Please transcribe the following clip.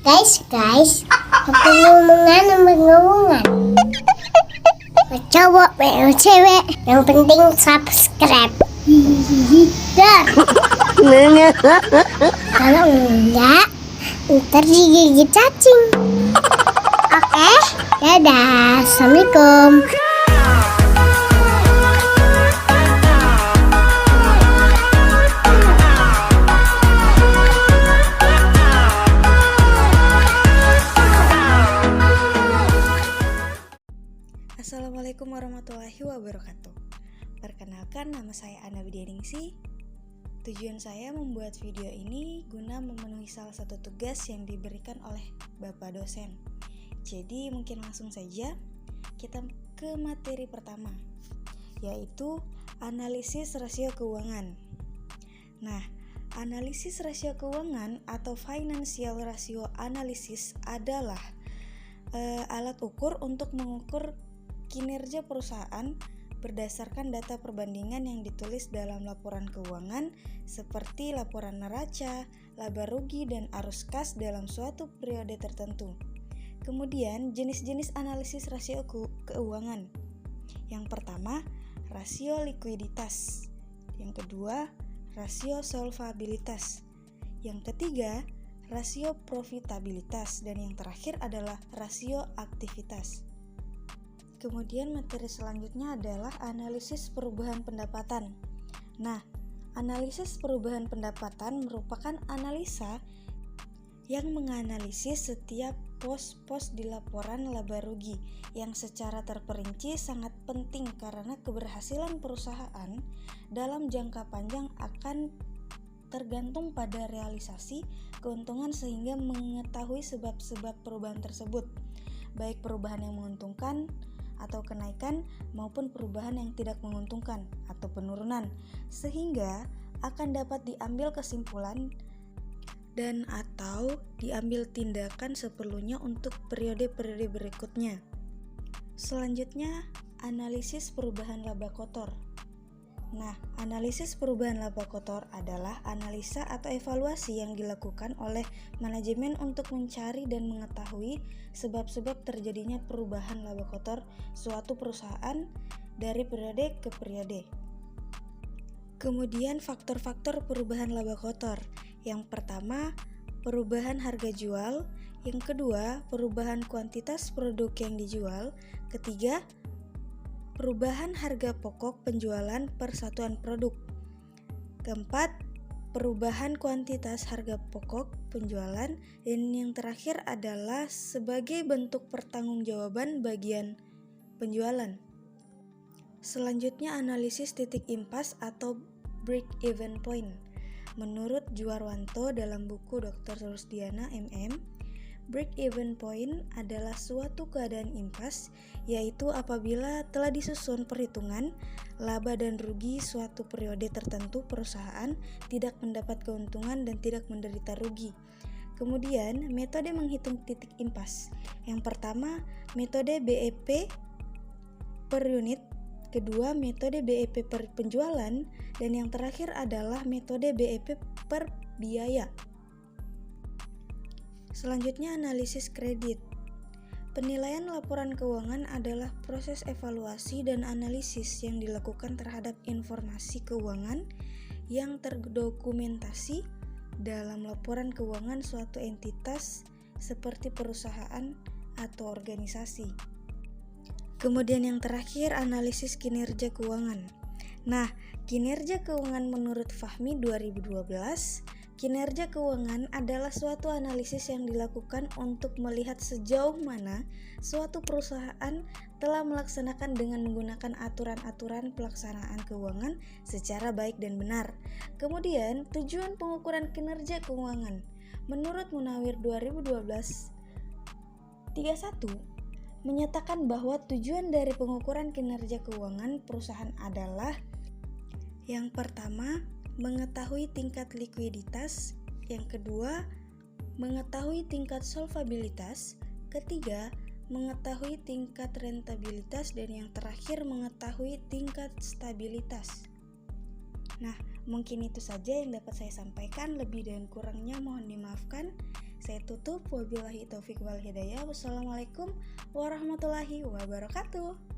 Guys, aku ngomongan. Cowok, cewek, yang penting subscribe. Dar. Kalau enggak, ntar digigit cacing. Oke, dadah, assalamualaikum. Assalamualaikum warahmatullahi wabarakatuh. Perkenalkan, nama saya Ana Widianingsi. Tujuan saya membuat video ini guna memenuhi salah satu tugas yang diberikan oleh Bapak dosen. Jadi mungkin langsung saja kita ke materi pertama, yaitu analisis rasio keuangan. Nah, analisis rasio keuangan atau financial ratio analysis adalah alat ukur untuk mengukur kinerja perusahaan berdasarkan data perbandingan yang ditulis dalam laporan keuangan seperti laporan neraca, laba rugi, dan arus kas dalam suatu periode tertentu. Kemudian, jenis-jenis analisis rasio keuangan. Yang pertama, rasio likuiditas. Yang kedua, rasio solvabilitas. Yang ketiga, rasio profitabilitas. Dan yang terakhir adalah rasio aktivitas. Kemudian materi selanjutnya adalah analisis perubahan pendapatan. Nah, analisis perubahan pendapatan merupakan analisa yang menganalisis setiap pos-pos di laporan laba rugi yang secara terperinci sangat penting karena keberhasilan perusahaan dalam jangka panjang akan tergantung pada realisasi keuntungan sehingga mengetahui sebab-sebab perubahan tersebut, baik perubahan yang menguntungkan atau kenaikan maupun perubahan yang tidak menguntungkan atau penurunan, sehingga akan dapat diambil kesimpulan dan atau diambil tindakan seperlunya untuk periode-periode berikutnya. Selanjutnya, analisis perubahan laba kotor. Nah, analisis perubahan laba kotor adalah analisa atau evaluasi yang dilakukan oleh manajemen untuk mencari dan mengetahui sebab-sebab terjadinya perubahan laba kotor suatu perusahaan dari periode ke periode. Kemudian faktor-faktor perubahan laba kotor. Yang pertama, perubahan harga jual. Yang kedua, perubahan kuantitas produk yang dijual. Ketiga, perubahan harga pokok penjualan per satuan produk. Keempat, perubahan kuantitas harga pokok penjualan. Dan yang terakhir adalah sebagai bentuk pertanggungjawaban bagian penjualan. Selanjutnya, analisis titik impas atau break-even point. Menurut Juarwanto dalam buku Dr. Rusdiana MM, break-even point adalah suatu keadaan impas, yaitu apabila telah disusun perhitungan laba dan rugi suatu periode tertentu perusahaan tidak mendapat keuntungan dan tidak menderita rugi. Kemudian, metode menghitung titik impas. Yang pertama, metode BEP per unit. Kedua, metode BEP per penjualan. Dan yang terakhir adalah metode BEP per biaya. Selanjutnya, analisis kredit. Penilaian laporan keuangan adalah proses evaluasi dan analisis yang dilakukan terhadap informasi keuangan yang terdokumentasi dalam laporan keuangan suatu entitas seperti perusahaan atau organisasi. Kemudian yang terakhir, analisis kinerja keuangan. Nah, kinerja keuangan menurut Fahmi 2012, kinerja keuangan adalah suatu analisis yang dilakukan untuk melihat sejauh mana suatu perusahaan telah melaksanakan dengan menggunakan aturan-aturan pelaksanaan keuangan secara baik dan benar. Kemudian, tujuan pengukuran kinerja keuangan menurut Munawir 2012-31 menyatakan bahwa tujuan dari pengukuran kinerja keuangan perusahaan adalah: yang pertama, mengetahui tingkat likuiditas. Yang kedua, mengetahui tingkat solvabilitas. Ketiga, mengetahui tingkat rentabilitas. Dan yang terakhir, mengetahui tingkat stabilitas. Nah, mungkin itu saja yang dapat saya sampaikan. Lebih dan kurangnya mohon dimaafkan. Saya tutup, wabillahi taufik wal hidayah. Wassalamualaikum warahmatullahi wabarakatuh.